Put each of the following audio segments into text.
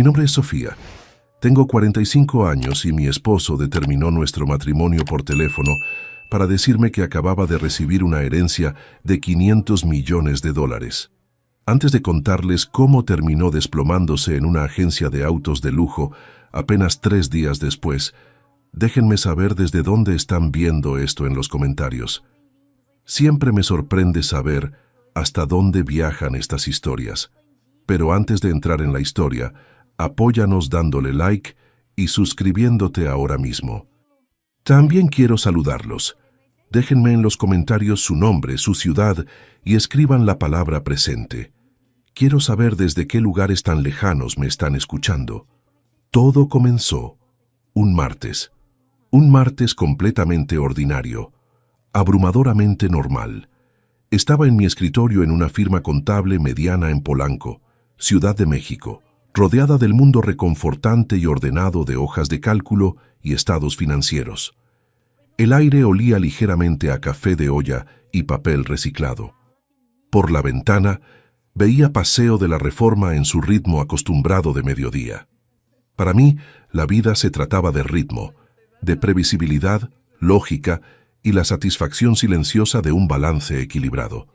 Mi nombre es Sofía. Tengo 45 años y mi esposo determinó nuestro matrimonio por teléfono para decirme que acababa de recibir una herencia de $500 millones. Antes de contarles cómo terminó desplomándose en una agencia de autos de lujo apenas 3 días después, déjenme saber desde dónde están viendo esto en los comentarios. Siempre me sorprende saber hasta dónde viajan estas historias. Pero antes de entrar en la historia, apóyanos dándole like y suscribiéndote ahora mismo. También quiero saludarlos. Déjenme en los comentarios su nombre, su ciudad y escriban la palabra presente. Quiero saber desde qué lugares tan lejanos me están escuchando. Todo comenzó un martes completamente ordinario, abrumadoramente normal. Estaba en mi escritorio en una firma contable mediana en Polanco, Ciudad de México, rodeada del mundo reconfortante y ordenado de hojas de cálculo y estados financieros. El aire olía ligeramente a café de olla y papel reciclado. Por la ventana, veía Paseo de la Reforma en su ritmo acostumbrado de mediodía. Para mí, la vida se trataba de ritmo, de previsibilidad, lógica y la satisfacción silenciosa de un balance equilibrado.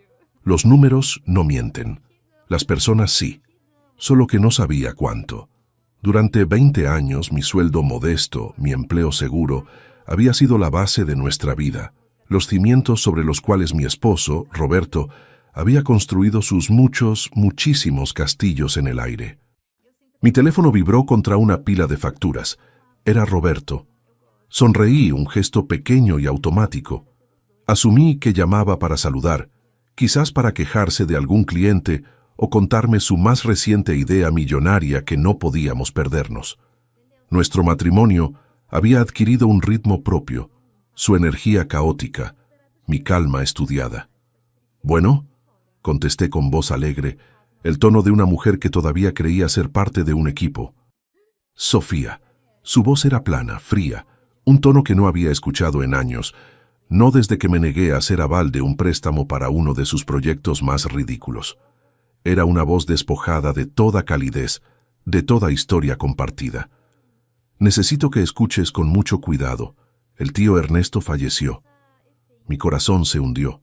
Los números no mienten. Las personas sí. Solo que no sabía cuánto. Durante 20 años, mi sueldo modesto, mi empleo seguro, había sido la base de nuestra vida, los cimientos sobre los cuales mi esposo, Roberto, había construido sus muchísimos castillos en el aire. Mi teléfono vibró contra una pila de facturas. Era Roberto. Sonreí, un gesto pequeño y automático. Asumí que llamaba para saludar, quizás para quejarse de algún cliente o contarme su más reciente idea millonaria que no podíamos perdernos. Nuestro matrimonio había adquirido un ritmo propio, su energía caótica, mi calma estudiada. «Bueno», contesté con voz alegre, el tono de una mujer que todavía creía ser parte de un equipo. «Sofía». Su voz era plana, fría, un tono que no había escuchado en años, no desde que me negué a hacer aval de un préstamo para uno de sus proyectos más ridículos. Era una voz despojada de toda calidez, de toda historia compartida. «Necesito que escuches con mucho cuidado. El tío Ernesto falleció». Mi corazón se hundió.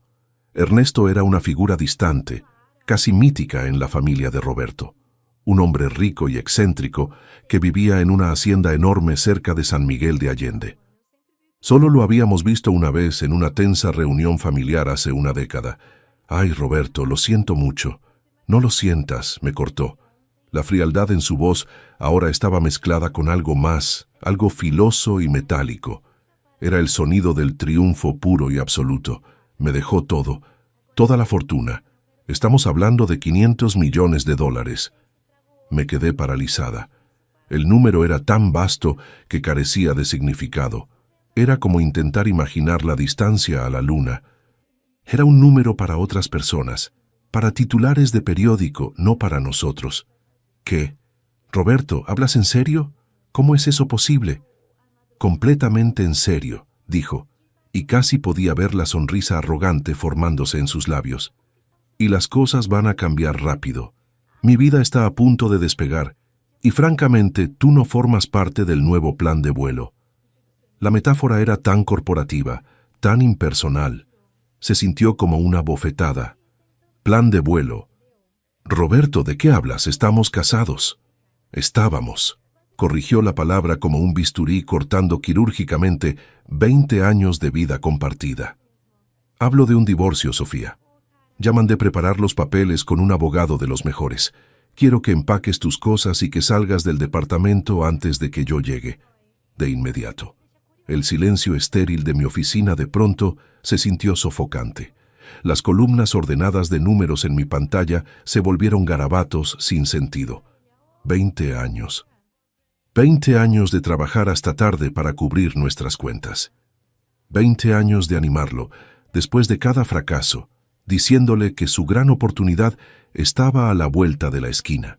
Ernesto era una figura distante, casi mítica en la familia de Roberto. Un hombre rico y excéntrico que vivía en una hacienda enorme cerca de San Miguel de Allende. Solo lo habíamos visto una vez en una tensa reunión familiar hace una década. «Ay, Roberto, lo siento mucho». «No lo sientas», me cortó. La frialdad en su voz ahora estaba mezclada con algo más, algo filoso y metálico. Era el sonido del triunfo puro y absoluto. Me dejó todo, toda la fortuna. Estamos hablando de $500 millones. Me quedé paralizada. El número era tan vasto que carecía de significado. Era como intentar imaginar la distancia a la luna. Era un número para otras personas, para titulares de periódico, no para nosotros. «¿Qué? Roberto, ¿hablas en serio? ¿Cómo es eso posible?» «Completamente en serio», dijo, y casi podía ver la sonrisa arrogante formándose en sus labios. «Y las cosas van a cambiar rápido. Mi vida está a punto de despegar, y francamente tú no formas parte del nuevo plan de vuelo». La metáfora era tan corporativa, tan impersonal. Se sintió como una bofetada. «Plan de vuelo». «Roberto, ¿de qué hablas? Estamos casados». «Estábamos», corrigió la palabra como un bisturí cortando quirúrgicamente 20 años de vida compartida. «Hablo de un divorcio, Sofía. Ya mandé preparar los papeles con un abogado de los mejores. Quiero que empaques tus cosas y que salgas del departamento antes de que yo llegue». De inmediato. El silencio estéril de mi oficina de pronto se sintió sofocante. Las columnas ordenadas de números en mi pantalla se volvieron garabatos sin sentido. 20 años. 20 años de trabajar hasta tarde para cubrir nuestras cuentas. 20 años de animarlo, después de cada fracaso, diciéndole que su gran oportunidad estaba a la vuelta de la esquina.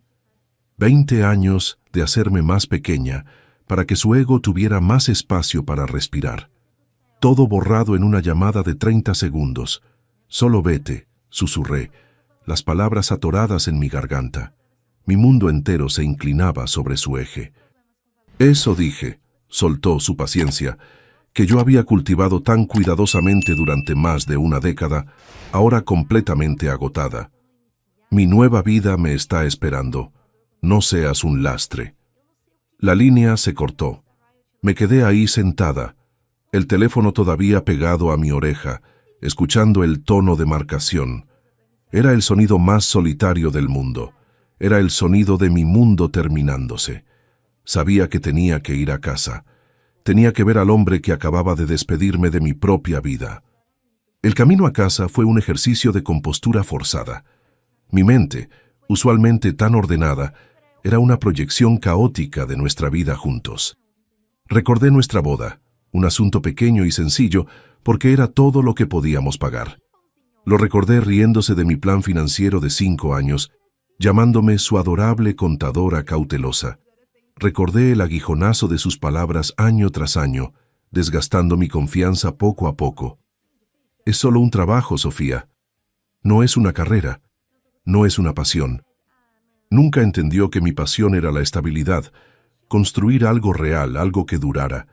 20 años de hacerme más pequeña para que su ego tuviera más espacio para respirar. Todo borrado en una llamada de 30 segundos. «Solo vete», susurré, las palabras atoradas en mi garganta. Mi mundo entero se inclinaba sobre su eje. Eso dije, soltó su paciencia, que yo había cultivado tan cuidadosamente durante más de una década, ahora completamente agotada. Mi nueva vida me está esperando. No seas un lastre. La línea se cortó. Me quedé ahí sentada, el teléfono todavía pegado a mi oreja, escuchando el tono de marcación. Era el sonido más solitario del mundo. Era el sonido de mi mundo terminándose. Sabía que tenía que ir a casa. Tenía que ver al hombre que acababa de despedirme de mi propia vida. El camino a casa fue un ejercicio de compostura forzada. Mi mente, usualmente tan ordenada, era una proyección caótica de nuestra vida juntos. Recordé nuestra boda, un asunto pequeño y sencillo, porque era todo lo que podíamos pagar. Lo recordé riéndose de mi plan financiero de 5 años, llamándome su adorable contadora cautelosa. Recordé el aguijonazo de sus palabras año tras año, desgastando mi confianza poco a poco. Es solo un trabajo, Sofía. No es una carrera. No es una pasión. Nunca entendió que mi pasión era la estabilidad, construir algo real, algo que durara.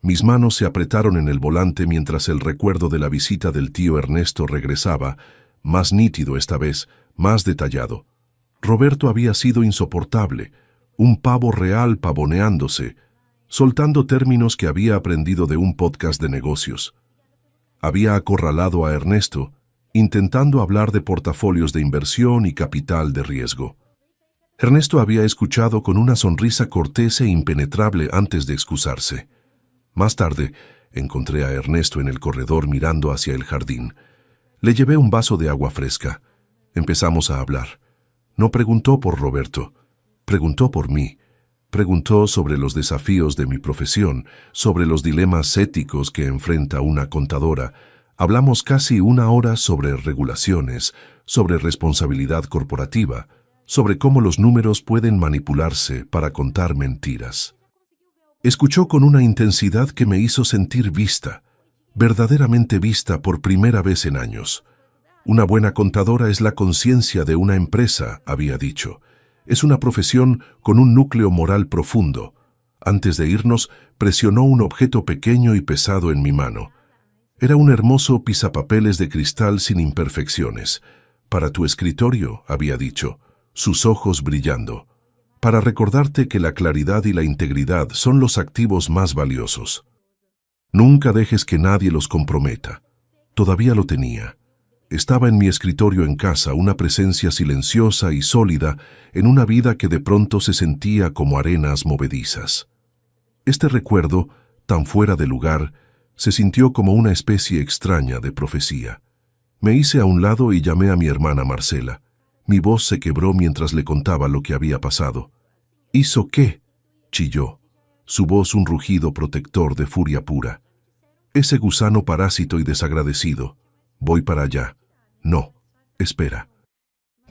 Mis manos se apretaron en el volante mientras el recuerdo de la visita del tío Ernesto regresaba, más nítido esta vez, más detallado. Roberto había sido insoportable, un pavo real pavoneándose, soltando términos que había aprendido de un podcast de negocios. Había acorralado a Ernesto, intentando hablar de portafolios de inversión y capital de riesgo. Ernesto había escuchado con una sonrisa cortés e impenetrable antes de excusarse. Más tarde, encontré a Ernesto en el corredor mirando hacia el jardín. Le llevé un vaso de agua fresca. Empezamos a hablar. No preguntó por Roberto, preguntó por mí. Preguntó sobre los desafíos de mi profesión, sobre los dilemas éticos que enfrenta una contadora. Hablamos casi 1 hora sobre regulaciones, sobre responsabilidad corporativa, sobre cómo los números pueden manipularse para contar mentiras. Escuchó con una intensidad que me hizo sentir vista, verdaderamente vista por primera vez en años. Una buena contadora es la conciencia de una empresa, había dicho. Es una profesión con un núcleo moral profundo. Antes de irnos, presionó un objeto pequeño y pesado en mi mano. Era un hermoso pisapapeles de cristal sin imperfecciones. Para tu escritorio, había dicho, sus ojos brillando. Para recordarte que la claridad y la integridad son los activos más valiosos. Nunca dejes que nadie los comprometa. Todavía lo tenía. Estaba en mi escritorio en casa, una presencia silenciosa y sólida en una vida que de pronto se sentía como arenas movedizas. Este recuerdo, tan fuera de lugar, se sintió como una especie extraña de profecía. Me hice a un lado y llamé a mi hermana Marcela. Mi voz se quebró mientras le contaba lo que había pasado. ¿Hizo qué?, chilló, su voz un rugido protector de furia pura. Ese gusano parásito y desagradecido. Voy para allá. No, espera.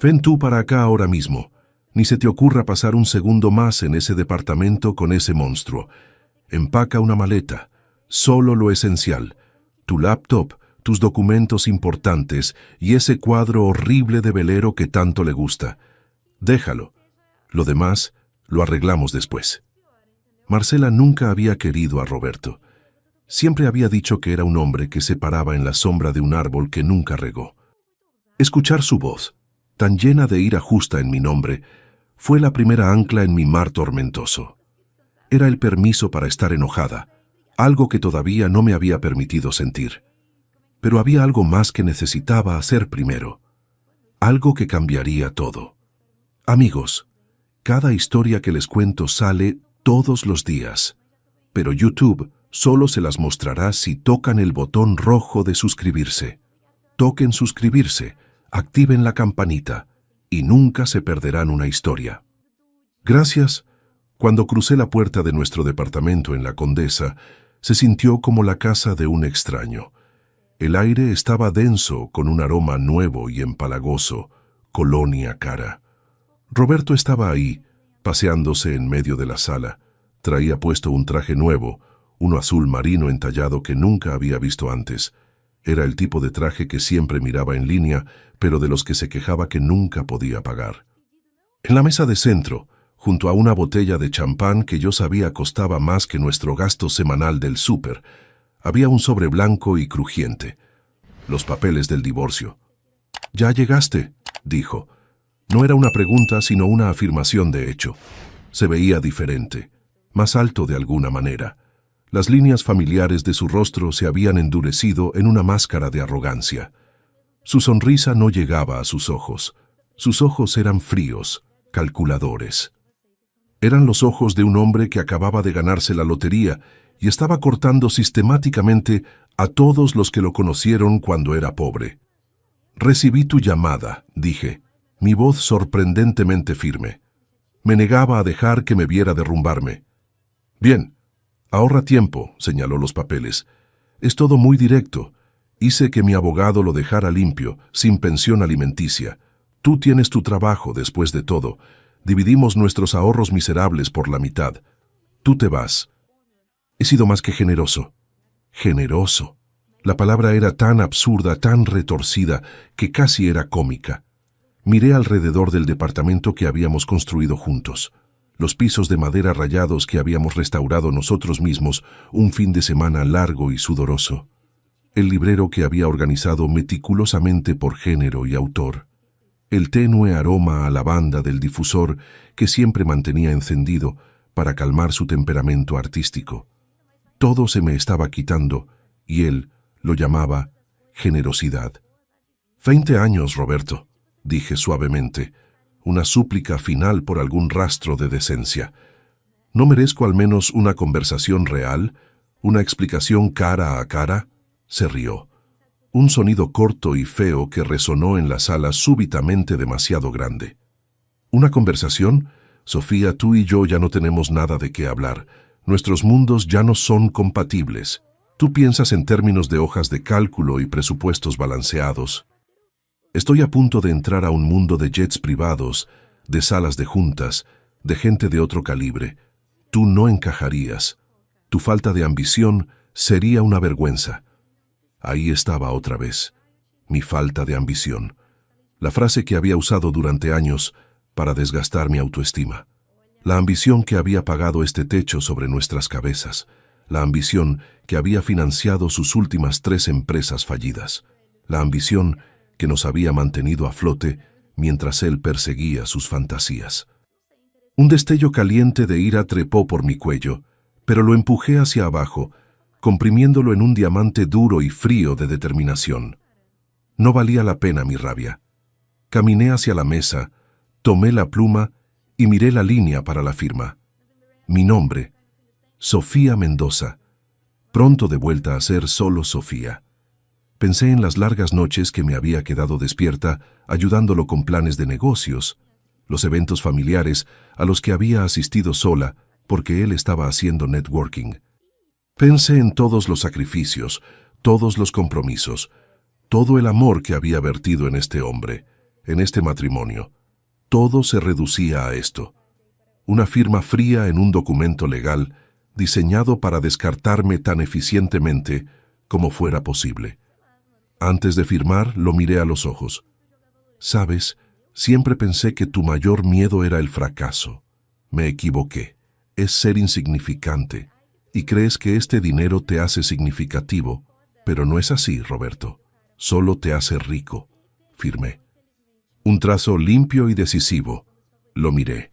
Ven tú para acá ahora mismo. Ni se te ocurra pasar un segundo más en ese departamento con ese monstruo. Empaca una maleta. Solo lo esencial. Tu laptop, tus documentos importantes y ese cuadro horrible de velero que tanto le gusta. Déjalo. Lo demás lo arreglamos después. Marcela nunca había querido a Roberto. Siempre había dicho que era un hombre que se paraba en la sombra de un árbol que nunca regó. Escuchar su voz, tan llena de ira justa en mi nombre, fue la primera ancla en mi mar tormentoso. Era el permiso para estar enojada, algo que todavía no me había permitido sentir. Pero había algo más que necesitaba hacer primero, algo que cambiaría todo. Amigos, cada historia que les cuento sale todos los días, pero YouTube solo se las mostrará si tocan el botón rojo de suscribirse. Toquen suscribirse, activen la campanita y nunca se perderán una historia. Gracias. Cuando crucé la puerta de nuestro departamento en La Condesa, se sintió como la casa de un extraño. El aire estaba denso con un aroma nuevo y empalagoso, colonia cara. Roberto estaba ahí, paseándose en medio de la sala. Traía puesto un traje nuevo, uno azul marino entallado que nunca había visto antes. Era el tipo de traje que siempre miraba en línea, pero de los que se quejaba que nunca podía pagar. En la mesa de centro, junto a una botella de champán que yo sabía costaba más que nuestro gasto semanal del súper, había un sobre blanco y crujiente. Los papeles del divorcio. «Ya llegaste», dijo. No era una pregunta, sino una afirmación de hecho. Se veía diferente, más alto de alguna manera. Las líneas familiares de su rostro se habían endurecido en una máscara de arrogancia. Su sonrisa no llegaba a sus ojos. Sus ojos eran fríos, calculadores. Eran los ojos de un hombre que acababa de ganarse la lotería y estaba cortando sistemáticamente a todos los que lo conocieron cuando era pobre. «Recibí tu llamada», dije, mi voz sorprendentemente firme. Me negaba a dejar que me viera derrumbarme. «Bien, ahorra tiempo», señaló los papeles. «Es todo muy directo. Hice que mi abogado lo dejara limpio, sin pensión alimenticia. Tú tienes tu trabajo, después de todo. Dividimos nuestros ahorros miserables por la mitad. Tú te vas». He sido más que generoso. Generoso. La palabra era tan absurda, tan retorcida, que casi era cómica. Miré alrededor del departamento que habíamos construido juntos, los pisos de madera rayados que habíamos restaurado nosotros mismos un fin de semana largo y sudoroso, el librero que había organizado meticulosamente por género y autor, el tenue aroma a lavanda del difusor que siempre mantenía encendido para calmar su temperamento artístico. Todo se me estaba quitando y él lo llamaba generosidad. 20 años, Roberto, dije suavemente, una súplica final por algún rastro de decencia. ¿No merezco al menos una conversación real? ¿Una explicación cara a cara? Se rió. Un sonido corto y feo que resonó en la sala súbitamente demasiado grande. ¿Una conversación? Sofía, tú y yo ya no tenemos nada de qué hablar. Nuestros mundos ya no son compatibles. Tú piensas en términos de hojas de cálculo y presupuestos balanceados. Estoy a punto de entrar a un mundo de jets privados, de salas de juntas, de gente de otro calibre. Tú no encajarías. Tu falta de ambición sería una vergüenza. Ahí estaba otra vez, mi falta de ambición. La frase que había usado durante años para desgastar mi autoestima. La ambición que había pagado este techo sobre nuestras cabezas. La ambición que había financiado sus últimas 3 empresas fallidas. La ambición que nos había mantenido a flote mientras él perseguía sus fantasías. Un destello caliente de ira trepó por mi cuello, pero lo empujé hacia abajo, comprimiéndolo en un diamante duro y frío de determinación. No valía la pena mi rabia. Caminé hacia la mesa, tomé la pluma y miré la línea para la firma. Mi nombre, Sofía Mendoza, pronto de vuelta a ser solo Sofía. Pensé en las largas noches que me había quedado despierta ayudándolo con planes de negocios, los eventos familiares a los que había asistido sola porque él estaba haciendo networking. Pensé en todos los sacrificios, todos los compromisos, todo el amor que había vertido en este hombre, en este matrimonio. Todo se reducía a esto. Una firma fría en un documento legal diseñado para descartarme tan eficientemente como fuera posible. Antes de firmar, lo miré a los ojos. «Sabes, siempre pensé que tu mayor miedo era el fracaso. Me equivoqué. Es ser insignificante. Y crees que este dinero te hace significativo. Pero no es así, Roberto. Solo te hace rico», firmé. Un trazo limpio y decisivo. Lo miré.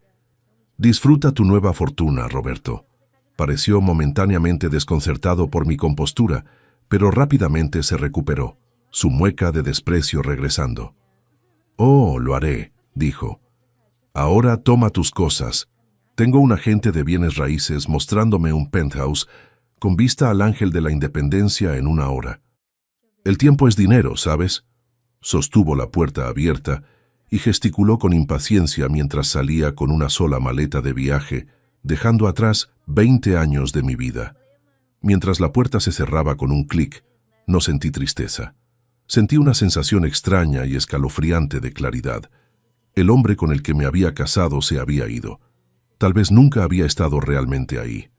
«Disfruta tu nueva fortuna, Roberto». Pareció momentáneamente desconcertado por mi compostura, pero rápidamente se recuperó, su mueca de desprecio regresando. «Oh, lo haré», dijo. «Ahora toma tus cosas. Tengo un agente de bienes raíces mostrándome un penthouse con vista al Ángel de la Independencia en 1 hora. El tiempo es dinero, ¿sabes?». Sostuvo la puerta abierta y gesticuló con impaciencia mientras salía con una sola maleta de viaje, dejando atrás 20 años de mi vida. Mientras la puerta se cerraba con un clic, no sentí tristeza. Sentí una sensación extraña y escalofriante de claridad. El hombre con el que me había casado se había ido. Tal vez nunca había estado realmente ahí.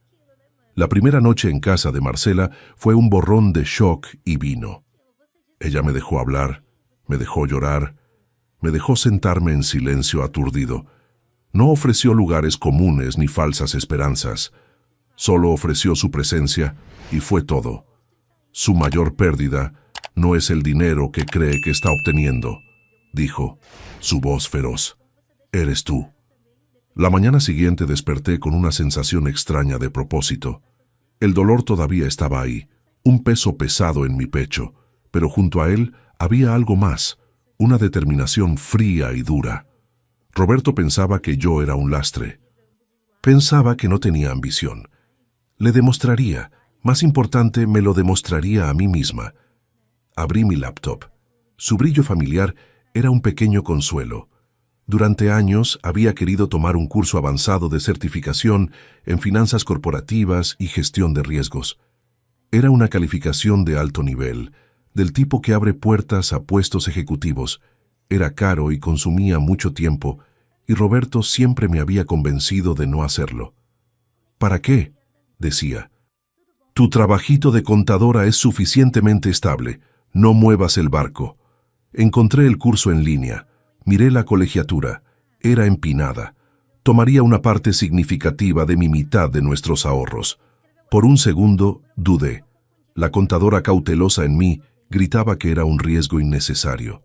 La primera noche en casa de Marcela fue un borrón de shock y vino. Ella me dejó hablar, me dejó llorar, me dejó sentarme en silencio aturdido, No ofreció lugares comunes ni falsas esperanzas. Solo ofreció su presencia y fue todo. Su mayor pérdida no es el dinero que cree que está obteniendo, dijo, su voz feroz. Eres tú. La mañana siguiente desperté con una sensación extraña de propósito. El dolor todavía estaba ahí, un peso pesado en mi pecho, pero junto a él había algo más, una determinación fría y dura. Roberto pensaba que yo era un lastre. Pensaba que no tenía ambición. Le demostraría, más importante, me lo demostraría a mí misma. Abrí mi laptop. Su brillo familiar era un pequeño consuelo. Durante años había querido tomar un curso avanzado de certificación en finanzas corporativas y gestión de riesgos. Era una calificación de alto nivel, del tipo que abre puertas a puestos ejecutivos. Era caro y consumía mucho tiempo, y Roberto siempre me había convencido de no hacerlo. ¿Para qué?, decía. Tu trabajito de contadora es suficientemente estable. No muevas el barco. Encontré el curso en línea. Miré la colegiatura. Era empinada. Tomaría una parte significativa de mi mitad de nuestros ahorros. Por un segundo, dudé. La contadora cautelosa en mí gritaba que era un riesgo innecesario.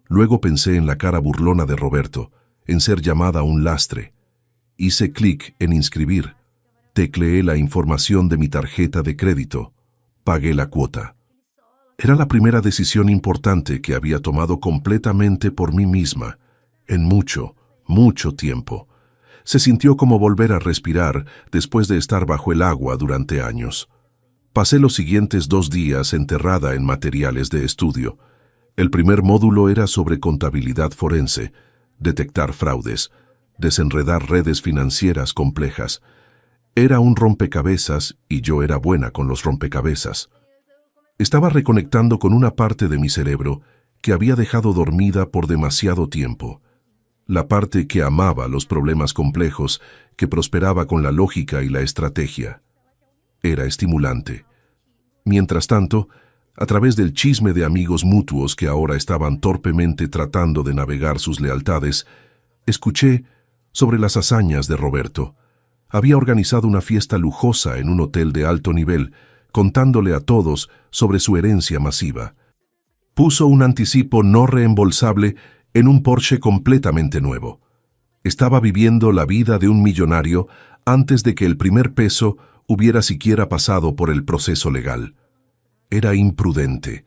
Luego pensé en la cara burlona de Roberto, en ser llamada un lastre. Hice clic en inscribir. Tecleé la información de mi tarjeta de crédito. Pagué la cuota. Era la primera decisión importante que había tomado completamente por mí misma, en mucho, mucho tiempo. Se sintió como volver a respirar después de estar bajo el agua durante años. Pasé los siguientes 2 días enterrada en materiales de estudio. El primer módulo era sobre contabilidad forense, detectar fraudes, desenredar redes financieras complejas. Era un rompecabezas y yo era buena con los rompecabezas. Estaba reconectando con una parte de mi cerebro que había dejado dormida por demasiado tiempo. La parte que amaba los problemas complejos, que prosperaba con la lógica y la estrategia. Era estimulante. Mientras tanto, a través del chisme de amigos mutuos que ahora estaban torpemente tratando de navegar sus lealtades, escuché sobre las hazañas de Roberto. Había organizado una fiesta lujosa en un hotel de alto nivel, contándole a todos sobre su herencia masiva. Puso un anticipo no reembolsable en un Porsche completamente nuevo. Estaba viviendo la vida de un millonario antes de que el primer peso hubiera siquiera pasado por el proceso legal. Era imprudente,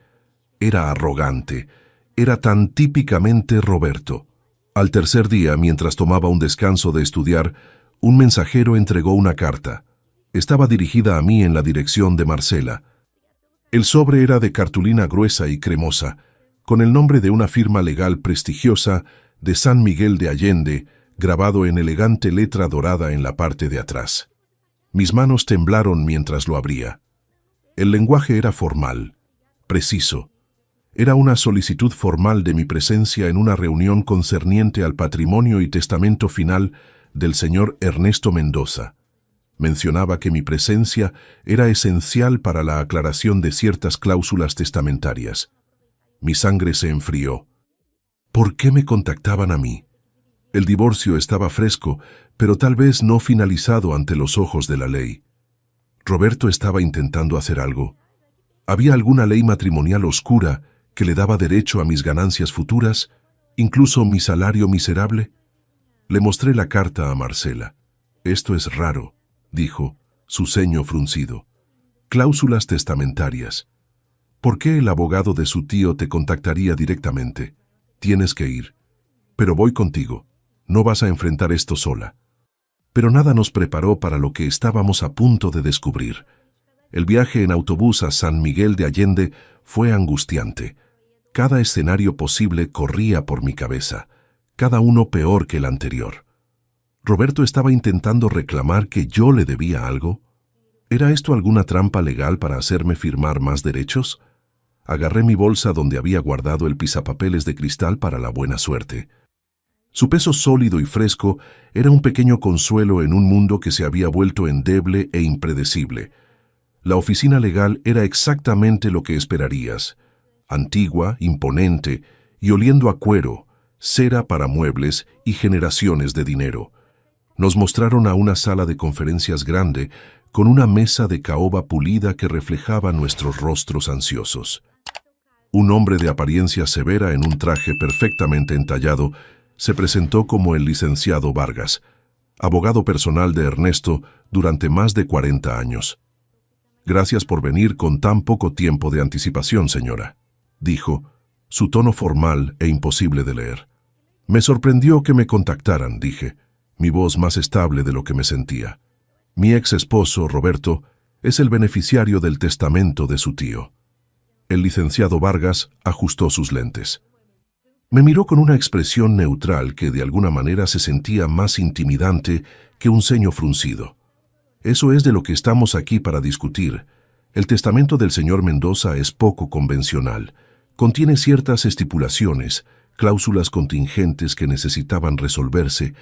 era arrogante, era tan típicamente Roberto. Al tercer día, mientras tomaba un descanso de estudiar, un mensajero entregó una carta. Estaba dirigida a mí en la dirección de Marcela. El sobre era de cartulina gruesa y cremosa, con el nombre de una firma legal prestigiosa de San Miguel de Allende, grabado en elegante letra dorada en la parte de atrás. Mis manos temblaron mientras lo abría. El lenguaje era formal, preciso. Era una solicitud formal de mi presencia en una reunión concerniente al patrimonio y testamento final del señor Ernesto Mendoza. Mencionaba que mi presencia era esencial para la aclaración de ciertas cláusulas testamentarias. Mi sangre se enfrió. ¿Por qué me contactaban a mí? El divorcio estaba fresco, pero tal vez no finalizado ante los ojos de la ley. Roberto estaba intentando hacer algo. ¿Había alguna ley matrimonial oscura que le daba derecho a mis ganancias futuras, incluso mi salario miserable? Le mostré la carta a Marcela. Esto es raro, dijo, su ceño fruncido. Cláusulas testamentarias. ¿Por qué el abogado de su tío te contactaría directamente? Tienes que ir. Pero voy contigo. No vas a enfrentar esto sola. Pero nada nos preparó para lo que estábamos a punto de descubrir. El viaje en autobús a San Miguel de Allende fue angustiante. Cada escenario posible corría por mi cabeza, cada uno peor que el anterior. ¿Roberto estaba intentando reclamar que yo le debía algo? ¿Era esto alguna trampa legal para hacerme firmar más derechos? Agarré mi bolsa donde había guardado el pisapapeles de cristal para la buena suerte. Su peso sólido y fresco era un pequeño consuelo en un mundo que se había vuelto endeble e impredecible. La oficina legal era exactamente lo que esperarías. Antigua, imponente y oliendo a cuero, cera para muebles y generaciones de dinero. Nos mostraron a una sala de conferencias grande con una mesa de caoba pulida que reflejaba nuestros rostros ansiosos. Un hombre de apariencia severa en un traje perfectamente entallado se presentó como el licenciado Vargas, abogado personal de Ernesto durante más de 40 años. «Gracias por venir con tan poco tiempo de anticipación, señora», dijo, su tono formal e imposible de leer. «Me sorprendió que me contactaran», dije, mi voz más estable de lo que me sentía. «Mi ex esposo, Roberto, es el beneficiario del testamento de su tío». El licenciado Vargas ajustó sus lentes. Me miró con una expresión neutral que de alguna manera se sentía más intimidante que un ceño fruncido. «Eso es de lo que estamos aquí para discutir. El testamento del señor Mendoza es poco convencional. Contiene ciertas estipulaciones, cláusulas contingentes que necesitaban resolverse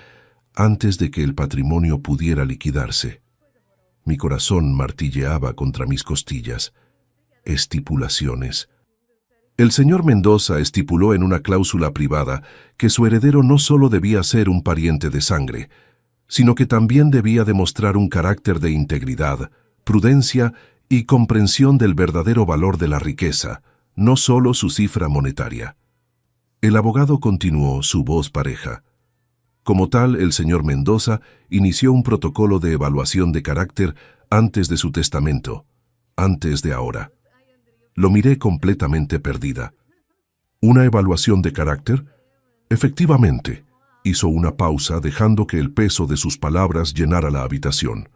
antes de que el patrimonio pudiera liquidarse». Mi corazón martilleaba contra mis costillas. Estipulaciones. El señor Mendoza estipuló en una cláusula privada que su heredero no solo debía ser un pariente de sangre, sino que también debía demostrar un carácter de integridad, prudencia y comprensión del verdadero valor de la riqueza, no solo su cifra monetaria. El abogado continuó, su voz pareja. Como tal, el señor Mendoza inició un protocolo de evaluación de carácter antes de su testamento, antes de ahora. Lo miré completamente perdida. ¿Una evaluación de carácter? Efectivamente. Hizo una pausa, dejando que el peso de sus palabras llenara la habitación.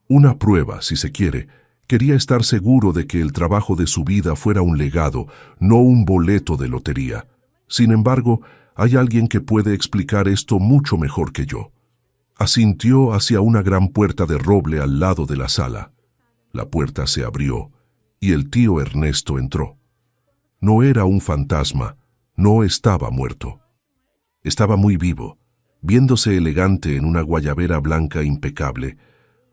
Una prueba, si se quiere. Quería estar seguro de que el trabajo de su vida fuera un legado, no un boleto de lotería. Sin embargo, hay alguien que puede explicar esto mucho mejor que yo. Asintió hacia una gran puerta de roble al lado de la sala. La puerta se abrió y el tío Ernesto entró. No era un fantasma, no estaba muerto. Estaba muy vivo, viéndose elegante en una guayabera blanca impecable,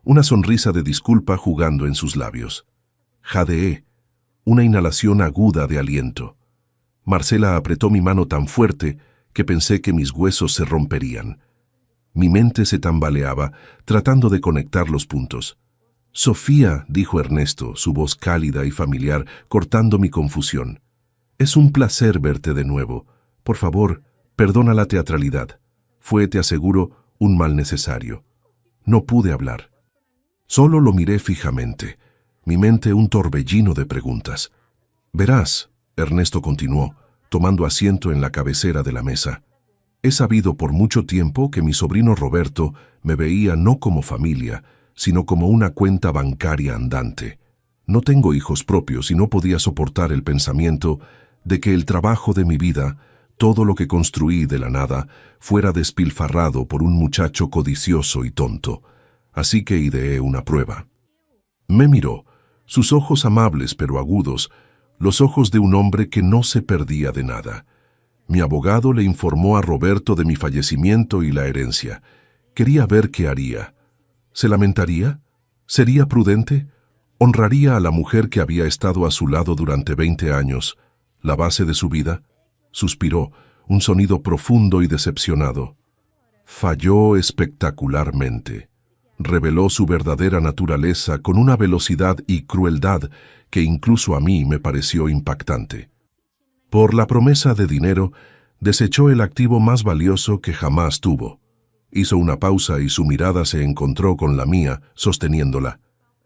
una sonrisa de disculpa jugando en sus labios. Jadeé, una inhalación aguda de aliento. Marcela apretó mi mano tan fuerte que pensé que mis huesos se romperían. Mi mente se tambaleaba, tratando de conectar los puntos. «Sofía», dijo Ernesto, su voz cálida y familiar, cortando mi confusión. «Es un placer verte de nuevo. Por favor, perdona la teatralidad. Fue, te aseguro, un mal necesario». No pude hablar. Solo lo miré fijamente, mi mente un torbellino de preguntas. «Verás», Ernesto continuó, tomando asiento en la cabecera de la mesa, «he sabido por mucho tiempo que mi sobrino Roberto me veía no como familia, sino como una cuenta bancaria andante. No tengo hijos propios y no podía soportar el pensamiento de que el trabajo de mi vida, todo lo que construí de la nada, fuera despilfarrado por un muchacho codicioso y tonto. Así que ideé una prueba». Me miró, sus ojos amables pero agudos, los ojos de un hombre que no se perdía de nada. Mi abogado le informó a Roberto de mi fallecimiento y la herencia. Quería ver qué haría. ¿Se lamentaría? ¿Sería prudente? ¿Honraría a la mujer que había estado a su lado durante 20 años, la base de su vida? Suspiró, un sonido profundo y decepcionado. Falló espectacularmente. Reveló su verdadera naturaleza con una velocidad y crueldad que incluso a mí me pareció impactante. Por la promesa de dinero, desechó el activo más valioso que jamás tuvo. Hizo una pausa y su mirada se encontró con la mía, sosteniéndola.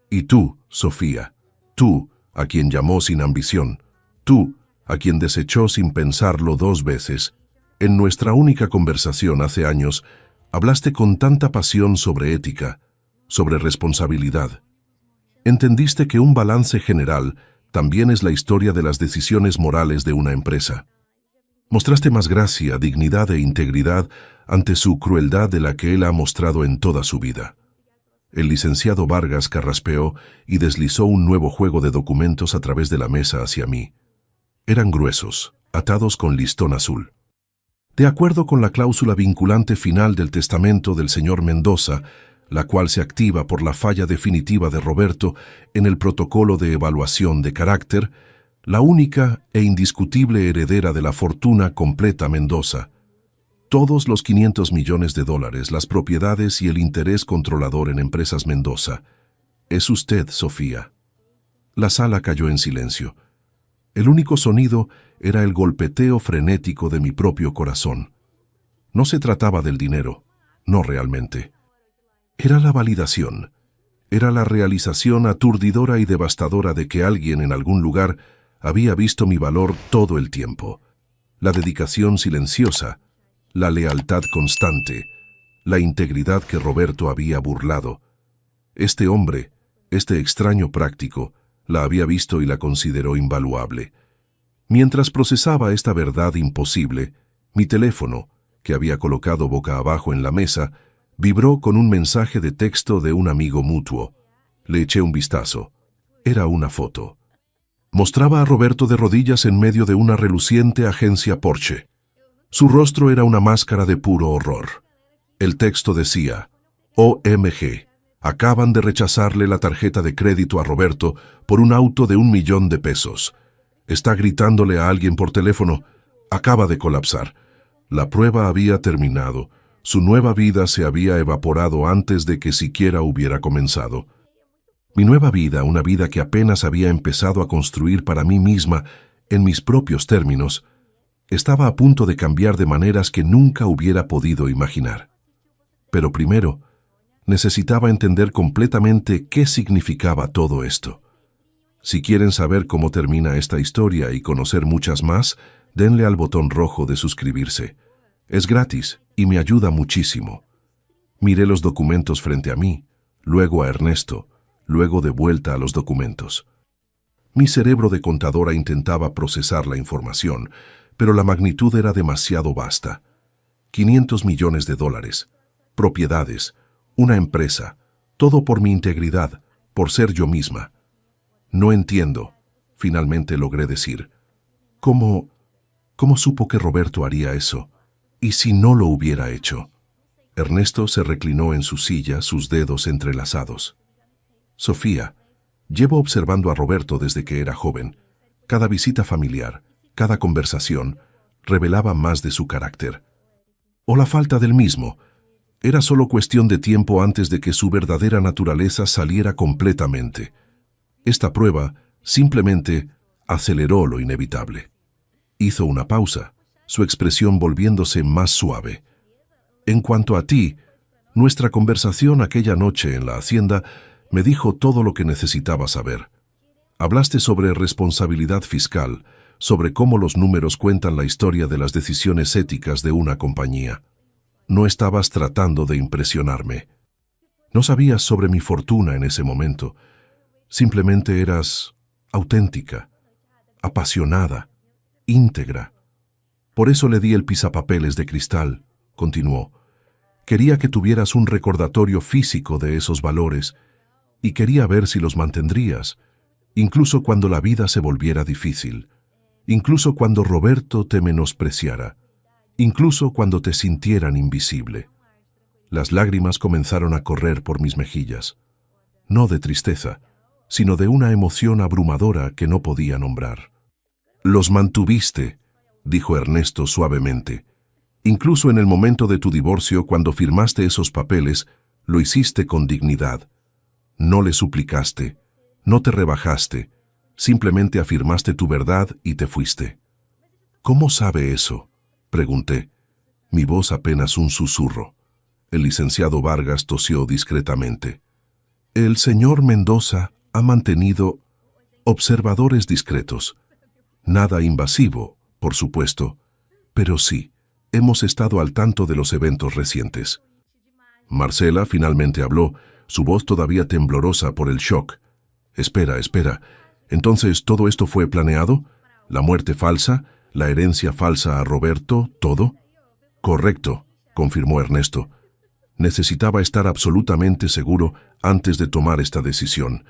«Y tú, Sofía, tú, a quien llamó sin ambición, tú, a quien desechó sin pensarlo 2 veces, en nuestra única conversación hace años, hablaste con tanta pasión sobre ética, sobre responsabilidad. Entendiste que un balance general también es la historia de las decisiones morales de una empresa. Mostraste más gracia, dignidad e integridad ante su crueldad de la que él ha mostrado en toda su vida». El licenciado Vargas carraspeó y deslizó un nuevo juego de documentos a través de la mesa hacia mí. Eran gruesos, atados con listón azul. De acuerdo con la cláusula vinculante final del testamento del señor Mendoza, la cual se activa por la falla definitiva de Roberto en el protocolo de evaluación de carácter, la única e indiscutible heredera de la fortuna completa Mendoza, Todos los 500 millones de dólares, las propiedades y el interés controlador en Empresas Mendoza. Es usted, Sofía. La sala cayó en silencio. El único sonido era el golpeteo frenético de mi propio corazón. No se trataba del dinero, no realmente. Era la validación. Era la realización aturdidora y devastadora de que alguien en algún lugar había visto mi valor todo el tiempo. La dedicación silenciosa, la lealtad constante, la integridad que Roberto había burlado. Este hombre, este extraño práctico, la había visto y la consideró invaluable. Mientras procesaba esta verdad imposible, mi teléfono, que había colocado boca abajo en la mesa, vibró con un mensaje de texto de un amigo mutuo. Le eché un vistazo. Era una foto. Mostraba a Roberto de rodillas en medio de una reluciente agencia Porsche. Su rostro era una máscara de puro horror. El texto decía: OMG, acaban de rechazarle la tarjeta de crédito a Roberto por un auto de $1 millón. Está gritándole a alguien por teléfono. Acaba de colapsar. La prueba había terminado. Su nueva vida se había evaporado antes de que siquiera hubiera comenzado. Mi nueva vida, una vida que apenas había empezado a construir para mí misma, en mis propios términos, estaba a punto de cambiar de maneras que nunca hubiera podido imaginar. Pero primero, necesitaba entender completamente qué significaba todo esto. Si quieren saber cómo termina esta historia y conocer muchas más, denle al botón rojo de suscribirse. Es gratis y me ayuda muchísimo. Miré los documentos frente a mí, luego a Ernesto, luego de vuelta a los documentos. Mi cerebro de contadora intentaba procesar la información, pero la magnitud era demasiado vasta. 500 millones de dólares, propiedades, una empresa, todo por mi integridad, por ser yo misma. No entiendo, finalmente logré decir. ¿Cómo supo que Roberto haría eso? ¿Y si no lo hubiera hecho? Ernesto se reclinó en su silla, sus dedos entrelazados. Sofía, llevo observando a Roberto desde que era joven. Cada visita familiar, cada conversación, revelaba más de su carácter. O la falta del mismo. Era solo cuestión de tiempo antes de que su verdadera naturaleza saliera completamente. Esta prueba simplemente aceleró lo inevitable. Hizo una pausa, su expresión volviéndose más suave. En cuanto a ti, nuestra conversación aquella noche en la hacienda me dijo todo lo que necesitaba saber. Hablaste sobre responsabilidad fiscal, sobre cómo los números cuentan la historia de las decisiones éticas de una compañía. No estabas tratando de impresionarme. No sabías sobre mi fortuna en ese momento. Simplemente eras auténtica, apasionada, íntegra. Por eso le di el pisapapeles de cristal, continuó. Quería que tuvieras un recordatorio físico de esos valores y quería ver si los mantendrías, incluso cuando la vida se volviera difícil, incluso cuando Roberto te menospreciara, incluso cuando te sintieran invisible. Las lágrimas comenzaron a correr por mis mejillas, no de tristeza, sino de una emoción abrumadora que no podía nombrar. Los mantuviste, dijo Ernesto suavemente. Incluso en el momento de tu divorcio, cuando firmaste esos papeles, lo hiciste con dignidad. No le suplicaste, no te rebajaste, simplemente afirmaste tu verdad y te fuiste. ¿Cómo sabe eso?, pregunté, mi voz apenas un susurro. El licenciado Vargas tosió discretamente. El señor Mendoza ha mantenido observadores discretos. Nada invasivo, por supuesto, pero sí, hemos estado al tanto de los eventos recientes. Marcela finalmente habló, su voz todavía temblorosa por el shock. Espera. ¿Entonces todo esto fue planeado? ¿La muerte falsa? ¿La herencia falsa a Roberto? ¿Todo? Correcto, confirmó Ernesto. Necesitaba estar absolutamente seguro antes de tomar esta decisión.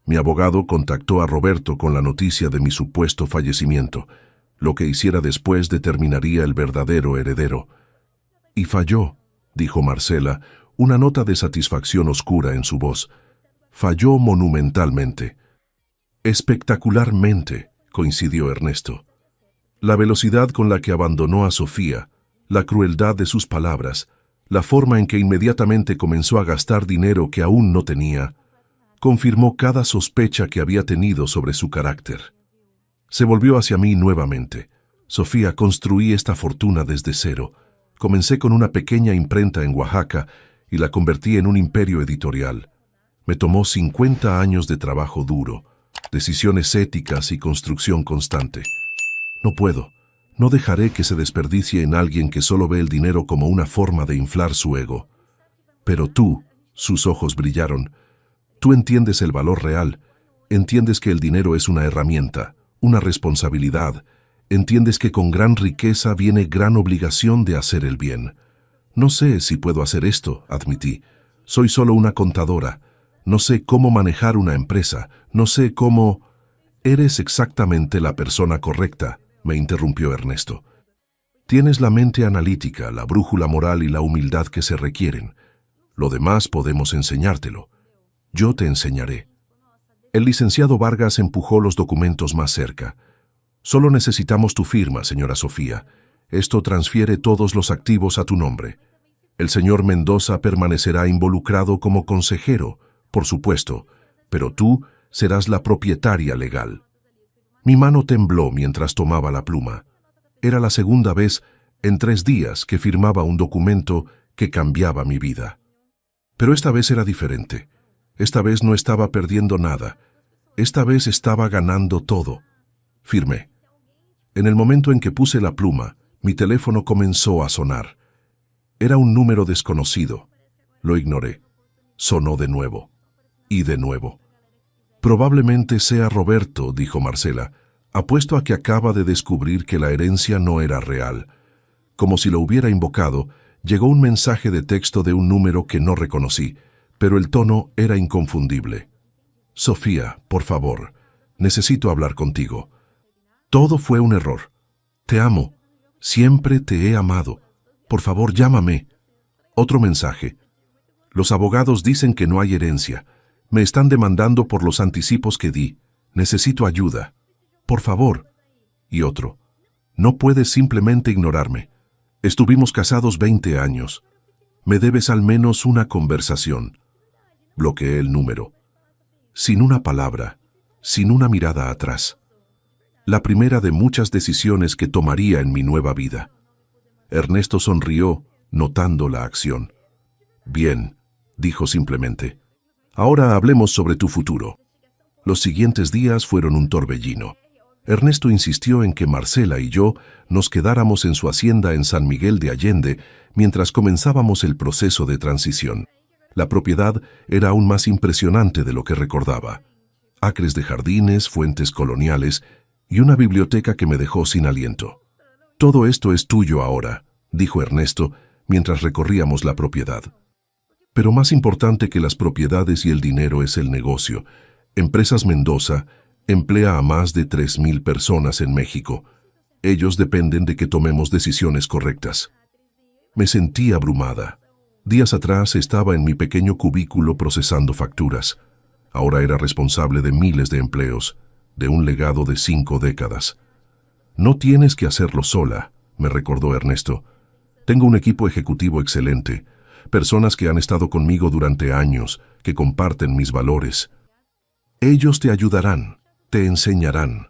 Mi abogado contactó a Roberto con la noticia de mi supuesto fallecimiento. Lo que hiciera después determinaría el verdadero heredero. Y falló, dijo Marcela, una nota de satisfacción oscura en su voz. Falló monumentalmente. Espectacularmente, coincidió Ernesto. La velocidad con la que abandonó a Sofía, la crueldad de sus palabras, la forma en que inmediatamente comenzó a gastar dinero que aún no tenía, confirmó cada sospecha que había tenido sobre su carácter. Se volvió hacia mí nuevamente. Sofía, construí esta fortuna desde cero. Comencé con una pequeña imprenta en Oaxaca y la convertí en un imperio editorial. Me tomó 50 años de trabajo duro, decisiones éticas y construcción constante. No puedo, no dejaré que se desperdicie en alguien que solo ve el dinero como una forma de inflar su ego. Pero tú, sus ojos brillaron, tú entiendes el valor real, entiendes que el dinero es una herramienta, una responsabilidad, entiendes que con gran riqueza viene gran obligación de hacer el bien. No sé si puedo hacer esto, admití. Soy solo una contadora. No sé cómo manejar una empresa. No sé cómo... Eres exactamente la persona correcta, me interrumpió Ernesto. Tienes la mente analítica, la brújula moral y la humildad que se requieren. Lo demás podemos enseñártelo. Yo te enseñaré. El licenciado Vargas empujó los documentos más cerca. Solo necesitamos tu firma, señora Sofía. Esto transfiere todos los activos a tu nombre. El señor Mendoza permanecerá involucrado como consejero, por supuesto, pero tú serás la propietaria legal. Mi mano tembló mientras tomaba la pluma. Era la segunda vez en 3 días que firmaba un documento que cambiaba mi vida. Pero esta vez era diferente. Esta vez no estaba perdiendo nada. Esta vez estaba ganando todo. Firmé. En el momento en que puse la pluma, mi teléfono comenzó a sonar. Era un número desconocido. Lo ignoré. Sonó de nuevo. Y de nuevo. Probablemente sea Roberto, dijo Marcela. Apuesto a que acaba de descubrir que la herencia no era real. Como si lo hubiera invocado, llegó un mensaje de texto de un número que no reconocí, pero el tono era inconfundible. Sofía, por favor, necesito hablar contigo. Todo fue un error. Te amo. Siempre te he amado. Por favor, llámame. Otro mensaje. Los abogados dicen que no hay herencia. Me están demandando por los anticipos que di. Necesito ayuda. Por favor. Y otro. No puedes simplemente ignorarme. Estuvimos casados 20 años. Me debes al menos una conversación. Bloqueé el número. Sin una palabra, sin una mirada atrás. La primera de muchas decisiones que tomaría en mi nueva vida. Ernesto sonrió, notando la acción. Bien, dijo simplemente. Ahora hablemos sobre tu futuro. Los siguientes días fueron un torbellino. Ernesto insistió en que Marcela y yo nos quedáramos en su hacienda en San Miguel de Allende mientras comenzábamos el proceso de transición. La propiedad era aún más impresionante de lo que recordaba. Acres de jardines, fuentes coloniales y una biblioteca que me dejó sin aliento. Todo esto es tuyo ahora, dijo Ernesto mientras recorríamos la propiedad. Pero más importante que las propiedades y el dinero es el negocio. Empresas Mendoza emplea a más de 3,000 personas en México. Ellos dependen de que tomemos decisiones correctas. Me sentí abrumada. Días atrás estaba en mi pequeño cubículo procesando facturas. Ahora era responsable de miles de empleos, de un legado de 5 décadas. No tienes que hacerlo sola, me recordó Ernesto. Tengo un equipo ejecutivo excelente, personas que han estado conmigo durante años, que comparten mis valores. Ellos te ayudarán, te enseñarán.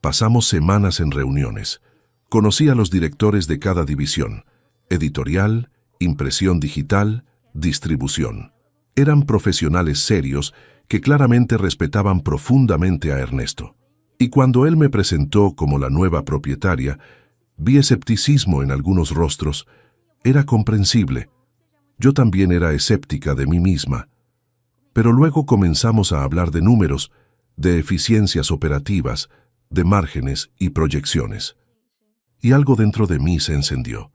Pasamos semanas en reuniones. Conocí a los directores de cada división, editorial, impresión digital, distribución. Eran profesionales serios que claramente respetaban profundamente a Ernesto. Y cuando él me presentó como la nueva propietaria, vi escepticismo en algunos rostros. Era comprensible. Yo también era escéptica de mí misma. Pero luego comenzamos a hablar de números, de eficiencias operativas, de márgenes y proyecciones. Y algo dentro de mí se encendió.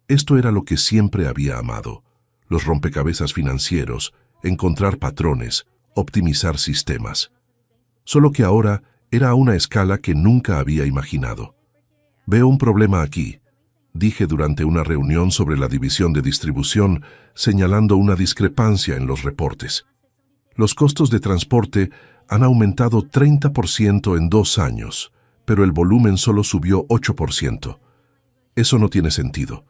Esto era lo que siempre había amado: los rompecabezas financieros, encontrar patrones, optimizar sistemas. Solo que ahora era a una escala que nunca había imaginado. Veo un problema aquí, dije durante una reunión sobre la división de distribución, señalando una discrepancia en los reportes. Los costos de transporte han aumentado 30% en 2 años, pero el volumen solo subió 8%. Eso no tiene sentido.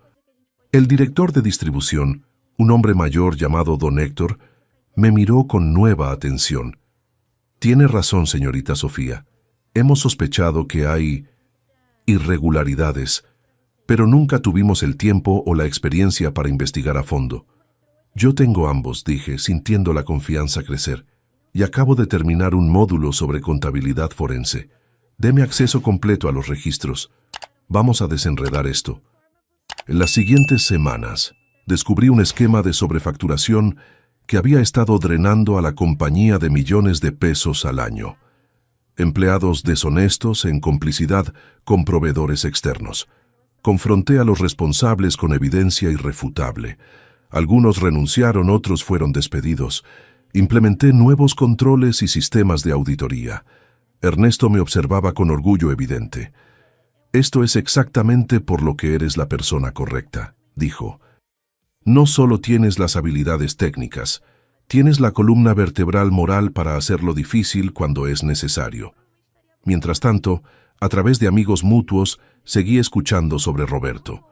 El director de distribución, un hombre mayor llamado Don Héctor, me miró con nueva atención. Tiene razón, señorita Sofía. Hemos sospechado que hay irregularidades, pero nunca tuvimos el tiempo o la experiencia para investigar a fondo. Yo tengo ambos, dije, sintiendo la confianza crecer, y acabo de terminar un módulo sobre contabilidad forense. Deme acceso completo a los registros. Vamos a desenredar esto. En las siguientes semanas, descubrí un esquema de sobrefacturación que había estado drenando a la compañía de millones de pesos al año. Empleados deshonestos en complicidad con proveedores externos. Confronté a los responsables con evidencia irrefutable. Algunos renunciaron, otros fueron despedidos. Implementé nuevos controles y sistemas de auditoría. Ernesto me observaba con orgullo evidente. «Esto es exactamente por lo que eres la persona correcta», dijo. «No solo tienes las habilidades técnicas, tienes la columna vertebral moral para hacerlo difícil cuando es necesario». Mientras tanto, a través de amigos mutuos, seguí escuchando sobre Roberto.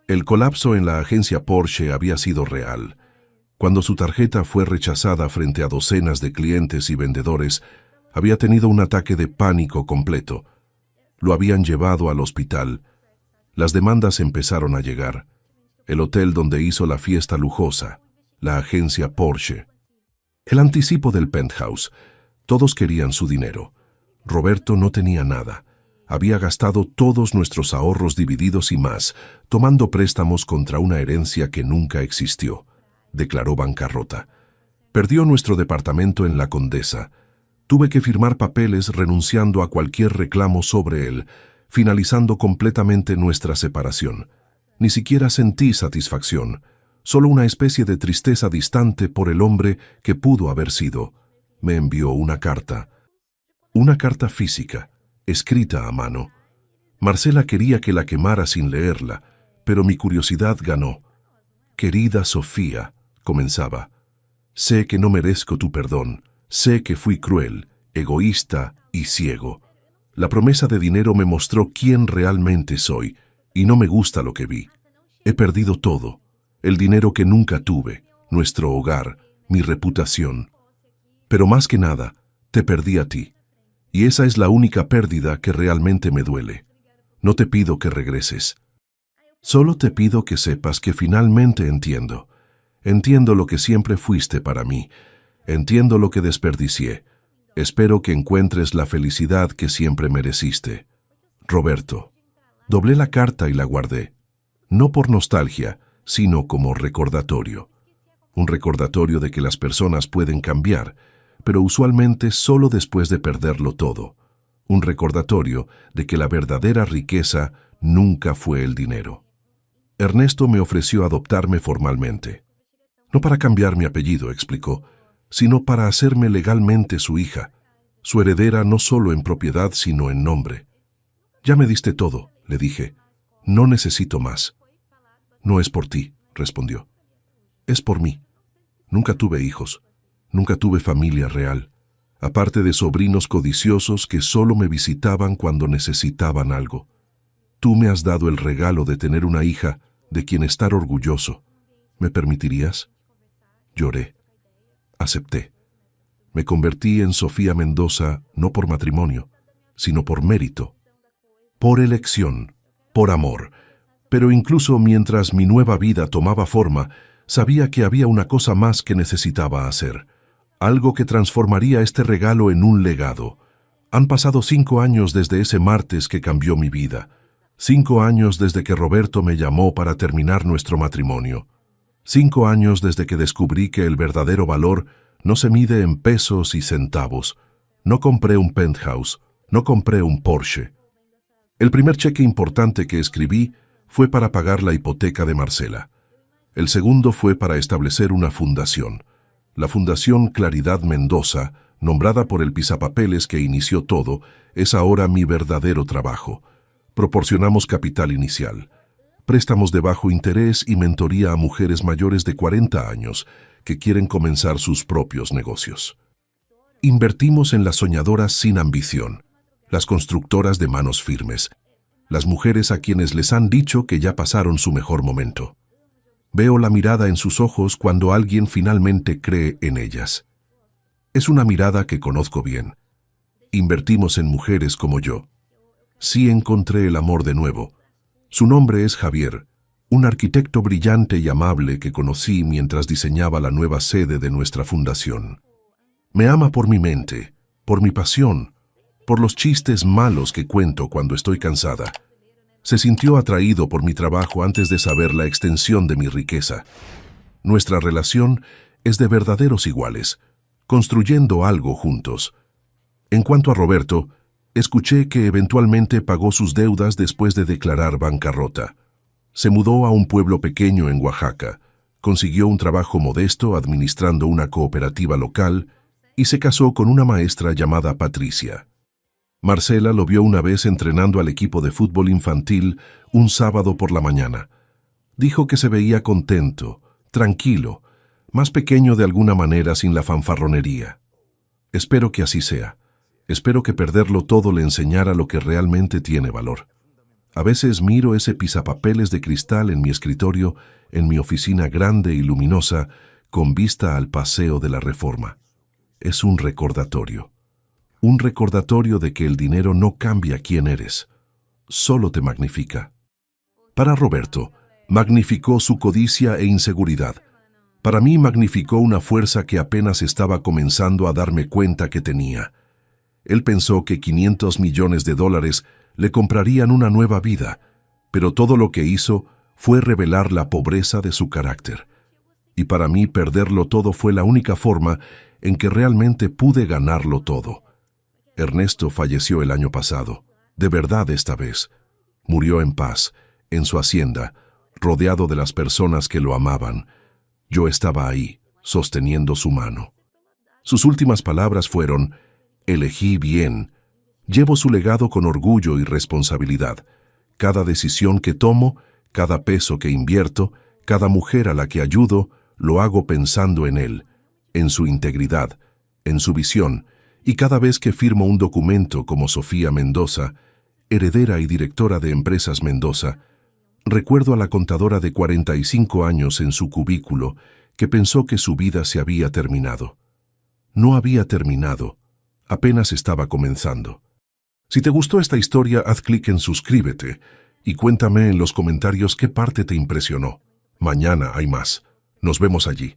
El colapso en la agencia Porsche había sido real. Cuando su tarjeta fue rechazada frente a docenas de clientes y vendedores, había tenido un ataque de pánico completo. Lo habían llevado al hospital. Las demandas empezaron a llegar. El hotel donde hizo la fiesta lujosa, la agencia Porsche. El anticipo del penthouse. Todos querían su dinero. Roberto no tenía nada. Había gastado todos nuestros ahorros divididos y más, tomando préstamos contra una herencia que nunca existió. Declaró bancarrota. Perdió nuestro departamento en La Condesa. Tuve que firmar papeles renunciando a cualquier reclamo sobre él, finalizando completamente nuestra separación. Ni siquiera sentí satisfacción, solo una especie de tristeza distante por el hombre que pudo haber sido. Me envió una carta física, escrita a mano. Marcela quería que la quemara sin leerla, pero mi curiosidad ganó. «Querida Sofía», comenzaba, «sé que no merezco tu perdón. Sé que fui cruel, egoísta y ciego. La promesa de dinero me mostró quién realmente soy, y no me gusta lo que vi. He perdido todo, el dinero que nunca tuve, nuestro hogar, mi reputación. Pero más que nada, te perdí a ti, y esa es la única pérdida que realmente me duele. No te pido que regreses. Solo te pido que sepas que finalmente entiendo. Entiendo lo que siempre fuiste para mí. Entiendo lo que desperdicié. Espero que encuentres la felicidad que siempre mereciste. Roberto». Doblé la carta y la guardé. No por nostalgia, sino como recordatorio. Un recordatorio de que las personas pueden cambiar, pero usualmente solo después de perderlo todo. Un recordatorio de que la verdadera riqueza nunca fue el dinero. Ernesto me ofreció adoptarme formalmente. No para cambiar mi apellido, explicó, sino para hacerme legalmente su hija, su heredera no solo en propiedad sino en nombre. «Ya me diste todo», le dije, «no necesito más». «No es por ti», respondió. «Es por mí. Nunca tuve hijos, nunca tuve familia real, aparte de sobrinos codiciosos que solo me visitaban cuando necesitaban algo. Tú me has dado el regalo de tener una hija de quien estar orgulloso. ¿Me permitirías?» Lloré. Acepté. Me convertí en Sofía Mendoza no por matrimonio, sino por mérito, por elección, por amor. Pero incluso mientras mi nueva vida tomaba forma, sabía que había una cosa más que necesitaba hacer, algo que transformaría este regalo en un legado. Han pasado 5 años desde ese martes que cambió mi vida, 5 años desde que Roberto me llamó para terminar nuestro matrimonio. 5 años desde que descubrí que el verdadero valor no se mide en pesos y centavos. No compré un penthouse, no compré un Porsche. El primer cheque importante que escribí fue para pagar la hipoteca de Marcela. El segundo fue para establecer una fundación, la Fundación Claridad Mendoza, nombrada por el pisapapeles que inició todo, es ahora mi verdadero trabajo. Proporcionamos capital inicial, préstamos de bajo interés y mentoría a mujeres mayores de 40 años que quieren comenzar sus propios negocios. Invertimos en las soñadoras sin ambición, las constructoras de manos firmes, las mujeres a quienes les han dicho que ya pasaron su mejor momento. Veo la mirada en sus ojos cuando alguien finalmente cree en ellas. Es una mirada que conozco bien. Invertimos en mujeres como yo. Sí encontré el amor de nuevo. Su nombre es Javier, un arquitecto brillante y amable que conocí mientras diseñaba la nueva sede de nuestra fundación. Me ama por mi mente, por mi pasión, por los chistes malos que cuento cuando estoy cansada. Se sintió atraído por mi trabajo antes de saber la extensión de mi riqueza. Nuestra relación es de verdaderos iguales, construyendo algo juntos. En cuanto a Roberto, escuché que eventualmente pagó sus deudas después de declarar bancarrota. Se mudó a un pueblo pequeño en Oaxaca, consiguió un trabajo modesto administrando una cooperativa local y se casó con una maestra llamada Patricia. Marcela lo vio una vez entrenando al equipo de fútbol infantil un sábado por la mañana. Dijo que se veía contento, tranquilo, más pequeño de alguna manera sin la fanfarronería. Espero que así sea. Espero que perderlo todo le enseñara lo que realmente tiene valor. A veces miro ese pisapapeles de cristal en mi escritorio, en mi oficina grande y luminosa, con vista al Paseo de la Reforma. Es un recordatorio. Un recordatorio de que el dinero no cambia quién eres, solo te magnifica. Para Roberto, magnificó su codicia e inseguridad. Para mí magnificó una fuerza que apenas estaba comenzando a darme cuenta que tenía. Él pensó que 500 millones de dólares le comprarían una nueva vida, pero todo lo que hizo fue revelar la pobreza de su carácter. Y para mí perderlo todo fue la única forma en que realmente pude ganarlo todo. Ernesto falleció el año pasado, de verdad esta vez. Murió en paz, en su hacienda, rodeado de las personas que lo amaban. Yo estaba ahí, sosteniendo su mano. Sus últimas palabras fueron: elegí bien. Llevo su legado con orgullo y responsabilidad. Cada decisión que tomo, cada peso que invierto, cada mujer a la que ayudo, lo hago pensando en él, en su integridad, en su visión, y cada vez que firmo un documento como Sofía Mendoza, heredera y directora de Empresas Mendoza, recuerdo a la contadora de 45 años en su cubículo que pensó que su vida se había terminado. No había terminado, apenas estaba comenzando. Si te gustó esta historia, haz clic en suscríbete y cuéntame en los comentarios qué parte te impresionó. Mañana hay más. Nos vemos allí.